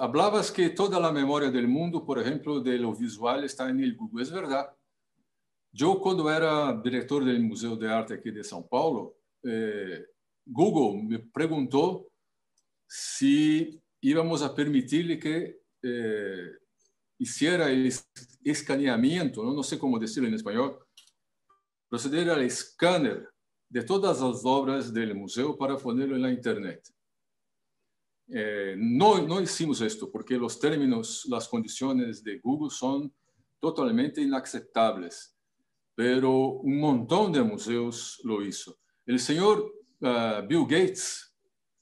Hablabas que toda la memoria del mundo, por ejemplo, de lo visual está en el Google. Es verdad. Yo, cuando era director del Museo de Arte aquí de São Paulo, Google me preguntó si íbamos a permitirle que hiciera el escaneamiento, no sé cómo decirlo en español, proceder al escáner de todas las obras del museo para ponerlo en la internet. No hicimos esto porque los términos, las condiciones de Google son totalmente inaceptables, pero un montón de museos lo hizo. El señor Bill Gates,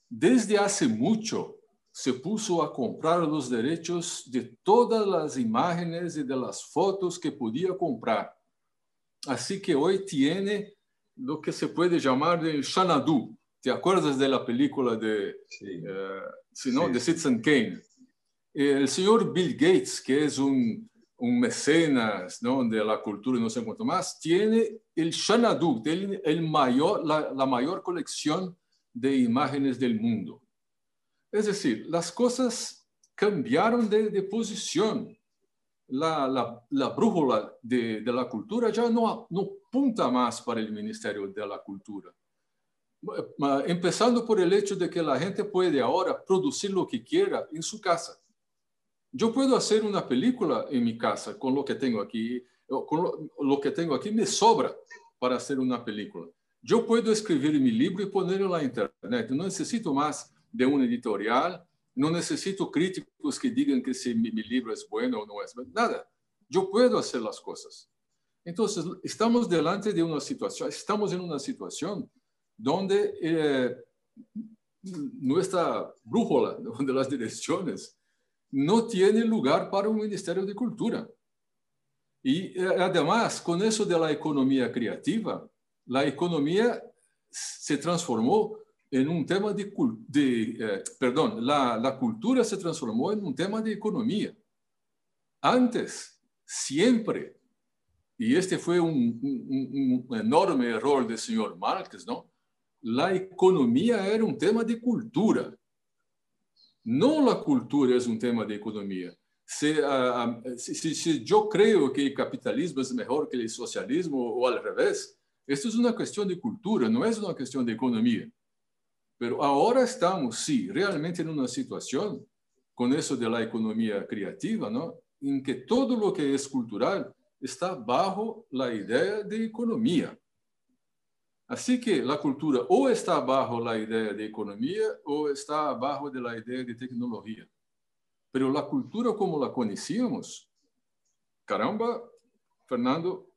desde hace mucho, se puso a comprar los derechos de todas las imágenes y de las fotos que podía comprar. Así que hoy tiene lo que se puede llamar el Xanadu. ¿Te acuerdas de la película de, Sí. de Citizen Kane? El señor Bill Gates, que es un mecenas, ¿no?, de la cultura y no sé cuánto más, tiene el Xanadu, la mayor colección de imágenes del mundo. Es decir, las cosas cambiaron de posición. La brújula de la cultura ya no apunta más para el Ministerio de la Cultura. Empezando por el hecho de que la gente puede ahora producir lo que quiera en su casa. Yo puedo hacer una película en mi casa con lo que tengo aquí. Con lo que tengo aquí me sobra para hacer una película. Yo puedo escribir mi libro y ponerlo en la internet. No necesito más de un editorial. No necesito críticos que digan que si mi libro es bueno o no es bueno. Nada. Yo puedo hacer las cosas. Entonces, estamos delante de una situación, estamos en una situación donde nuestra brújula de las direcciones no tiene lugar para un Ministerio de Cultura. Y además, con eso de la economía creativa, la economía se transformó en un tema la cultura se transformó en un tema de economía. Antes, siempre, y este fue un enorme error del señor Marx, ¿no?, la economía era un tema de cultura. No la cultura es un tema de economía. Si yo creo que el capitalismo es mejor que el socialismo o al revés, esto es una cuestión de cultura, no es una cuestión de economía. Pero ahora estamos, sí, realmente en una situación con eso de la economía creativa, ¿no?, en que todo lo que es cultural está bajo la idea de economía. Así que la cultura o está bajo la idea de economía o está bajo de la idea de tecnología. Pero la cultura como la conocíamos, caramba, Fernando,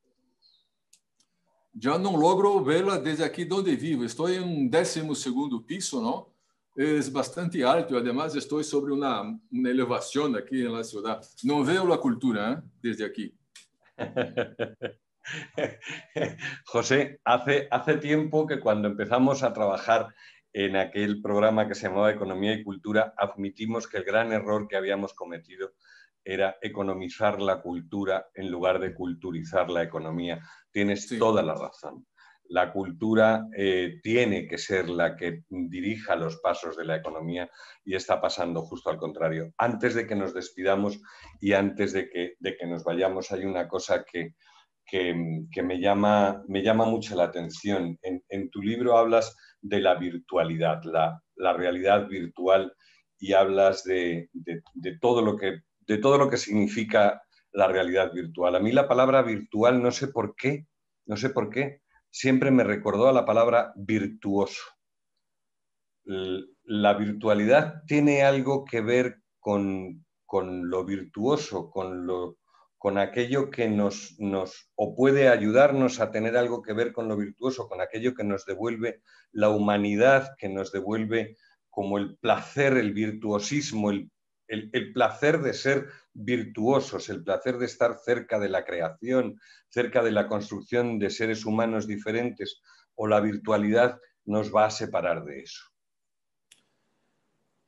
ya no logro verla desde aquí donde vivo. Estoy en un 12º piso, ¿no? Es bastante alto y además estoy sobre una elevación aquí en la ciudad. No veo la cultura, ¿eh?, desde aquí. José, hace tiempo que cuando empezamos a trabajar en aquel programa que se llamaba Economía y Cultura, admitimos que el gran error que habíamos cometido era economizar la cultura en lugar de culturizar la economía. Tienes toda la razón. La cultura tiene que ser la que dirija los pasos de la economía y está pasando justo al contrario. Antes de que nos despidamos y antes de que nos vayamos, hay una cosa que me llama mucho la atención. En tu libro hablas de la virtualidad, la realidad virtual, y hablas de todo lo que significa la realidad virtual. A mí la palabra virtual, no sé por qué, siempre me recordó a la palabra virtuoso. La virtualidad tiene algo que ver con lo virtuoso, con aquello que o puede ayudarnos a tener algo que ver con lo virtuoso, con aquello que nos devuelve la humanidad, que nos devuelve como el placer, el virtuosismo, el placer de ser virtuosos, el placer de estar cerca de la creación, cerca de la construcción de seres humanos diferentes, o la virtualidad nos va a separar de eso.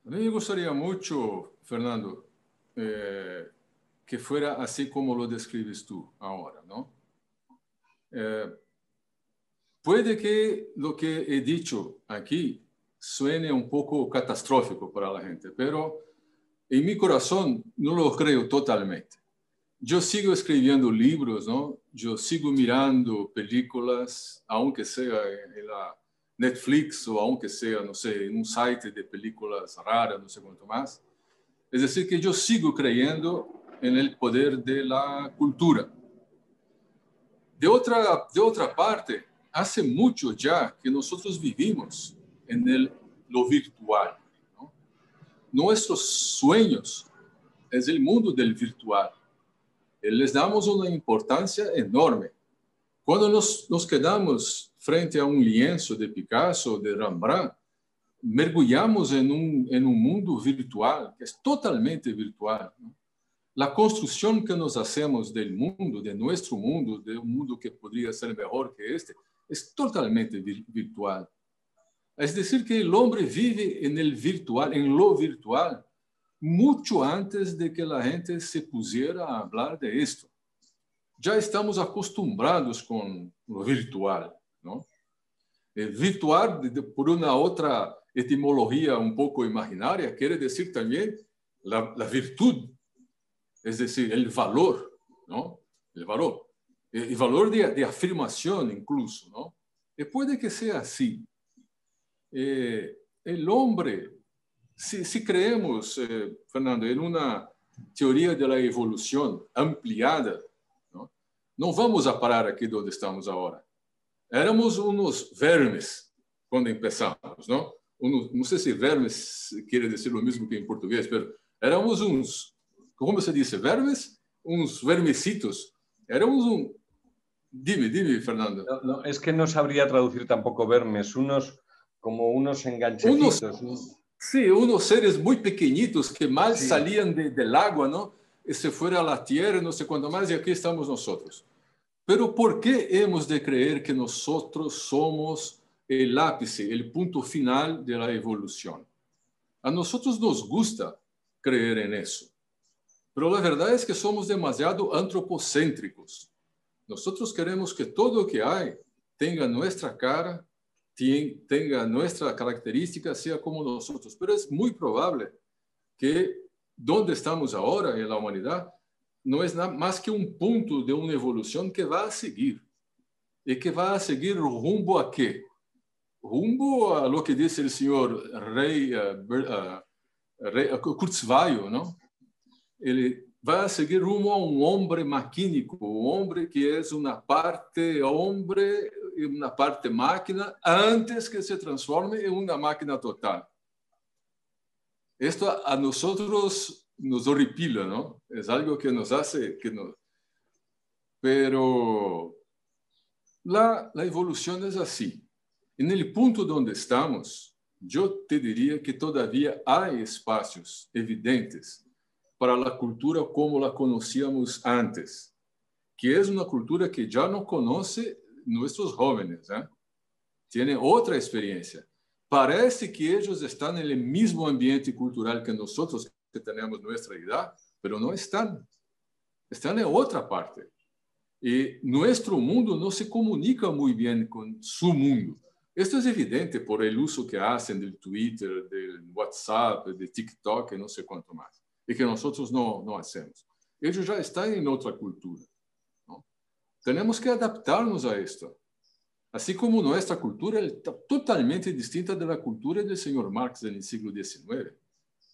A mí me gustaría mucho, Fernando, que fuera así como lo describes tú ahora, ¿no? Puede que lo que he dicho aquí suene un poco catastrófico para la gente, pero en mi corazón no lo creo totalmente. Yo sigo escribiendo libros, ¿no? Yo sigo mirando películas, aunque sea Netflix o aunque sea, no sé, en un site de películas raras, no sé cuánto más. Es decir, que yo sigo creyendo en el poder de la cultura. De otra parte, hace mucho ya que nosotros vivimos en lo virtual, ¿no? Nuestros sueños es el mundo del virtual. Les damos una importancia enorme. Cuando nos quedamos frente a un lienzo de Picasso, de Rembrandt, mergulhamos en un mundo virtual, que es totalmente virtual, ¿no? La construcción que nos hacemos del mundo, de nuestro mundo, de un mundo que podría ser mejor que este, es totalmente virtual. Es decir, que el hombre vive en el virtual, en lo virtual, mucho antes de que la gente se pusiera a hablar de esto. Ya estamos acostumbrados con lo virtual, ¿no? Virtual, por una otra etimología un poco imaginaria, quiere decir también la virtud, es decir, el valor, ¿no? El valor de afirmación incluso, ¿no? Y puede que sea así. El hombre, si creemos, Fernando, en una teoría de la evolución ampliada, ¿no? No vamos a parar aquí donde estamos ahora. Éramos unos vermes quando empezamos, ¿no? No sei se vermes quiere decir lo mismo que en portugués, pero éramos uns, ¿cómo se dice? Vermes, uns vermecitos. Éramos un... Dime, Fernando. No, no, es que no sabría traducir tampoco vermes, como unos enganchecitos. Sí, unos seres muy pequeñitos que mal Sí. salían del agua, ¿no? Y se fuera a la tierra, no sé cuánto más, y aquí estamos nosotros. Pero ¿por qué hemos de creer que nosotros somos el ápice, el punto final de la evolución? A nosotros nos gusta creer en eso, pero la verdad es que somos demasiado antropocéntricos. Nosotros queremos que todo lo que hay tenga nuestra cara, tenga nuestra característica, sea como nosotros. Pero es muy probable que donde estamos ahora en la humanidad no es nada más que un punto de una evolución que va a seguir. ¿Y que va a seguir rumbo a qué? Rumbo a lo que dice el señor Rey Kurzweil, ¿no? Ele vai a seguir rumo a um homem maquínico, um homem que é uma parte homem e uma parte máquina, antes que se transforme em uma máquina total. Esto a nosotros nos horripila, ¿no? Es algo que nos hace que nos... Pero la evolución es así. En el punto donde estamos, yo te diría que todavía hay espacios evidentes para la cultura como la conocíamos antes, que es una cultura que ya no conoce nuestros jóvenes, ¿eh? Tienen otra experiencia. Parece que ellos están en el mismo ambiente cultural que nosotros, que tenemos nuestra edad, pero no están. Están en otra parte. Y nuestro mundo no se comunica muy bien con su mundo. Esto es evidente por el uso que hacen del Twitter, del WhatsApp, de TikTok y no sé cuánto más. Y que nosotros no hacemos. Ellos ya están en otra cultura, ¿no? Tenemos que adaptarnos a esto. Así como nuestra cultura es totalmente distinta de la cultura del señor Marx en el siglo XIX.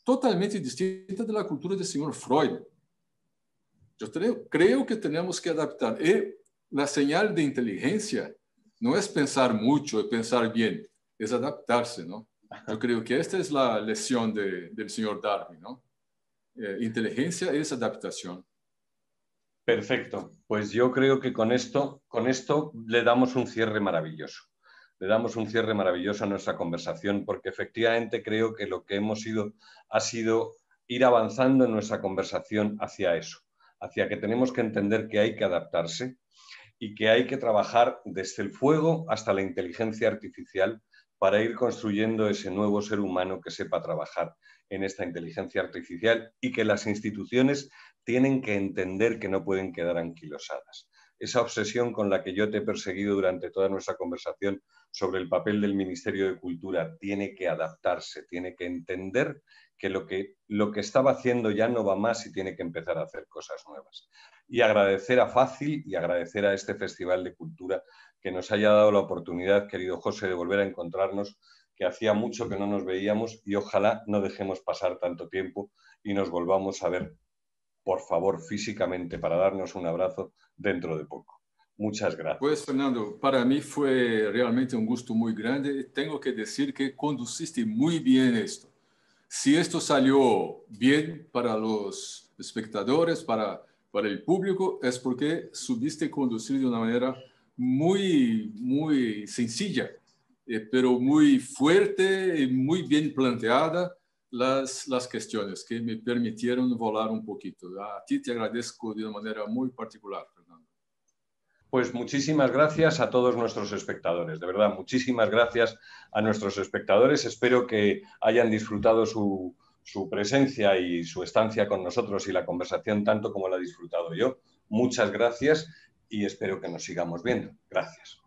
Totalmente distinta de la cultura del señor Freud. Yo creo que tenemos que adaptar. Y la señal de inteligencia no es pensar mucho, es pensar bien, es adaptarse, ¿no? Yo creo que esta es la lección del señor Darwin, ¿no? Inteligencia es adaptación. Perfecto. Pues yo creo que con esto le damos un cierre maravilloso. Le damos un cierre maravilloso a nuestra conversación, porque efectivamente creo que lo que hemos ido ha sido ir avanzando en nuestra conversación hacia eso, hacia que tenemos que entender que hay que adaptarse y que hay que trabajar desde el fuego hasta la inteligencia artificial para ir construyendo ese nuevo ser humano que sepa trabajar en esta inteligencia artificial, y que las instituciones tienen que entender que no pueden quedar anquilosadas. Esa obsesión con la que yo te he perseguido durante toda nuestra conversación sobre el papel del Ministerio de Cultura tiene que adaptarse, tiene que entender que lo que estaba haciendo ya no va más y tiene que empezar a hacer cosas nuevas. y agradecer a Fácil y agradecer a este Festival de Cultura que nos haya dado la oportunidad, querido José, de volver a encontrarnos, que hacía mucho que no nos veíamos y ojalá no dejemos pasar tanto tiempo y nos volvamos a ver, por favor, físicamente para darnos un abrazo dentro de poco. Muchas gracias. Pues, Fernando, para mí fue realmente un gusto muy grande. Tengo que decir que conduciste muy bien esto. Si esto salió bien para los espectadores, para el público, es porque subiste conducir de una manera muy sencilla, pero muy fuerte y muy bien planteada las cuestiones que me permitieron volar un poquito. A ti te agradezco de una manera muy particular, Fernando. Pues muchísimas gracias a todos nuestros espectadores, de verdad, muchísimas gracias a nuestros espectadores. Espero que hayan disfrutado su presencia y su estancia con nosotros y la conversación tanto como la he disfrutado yo. Muchas gracias y espero que nos sigamos viendo. Gracias.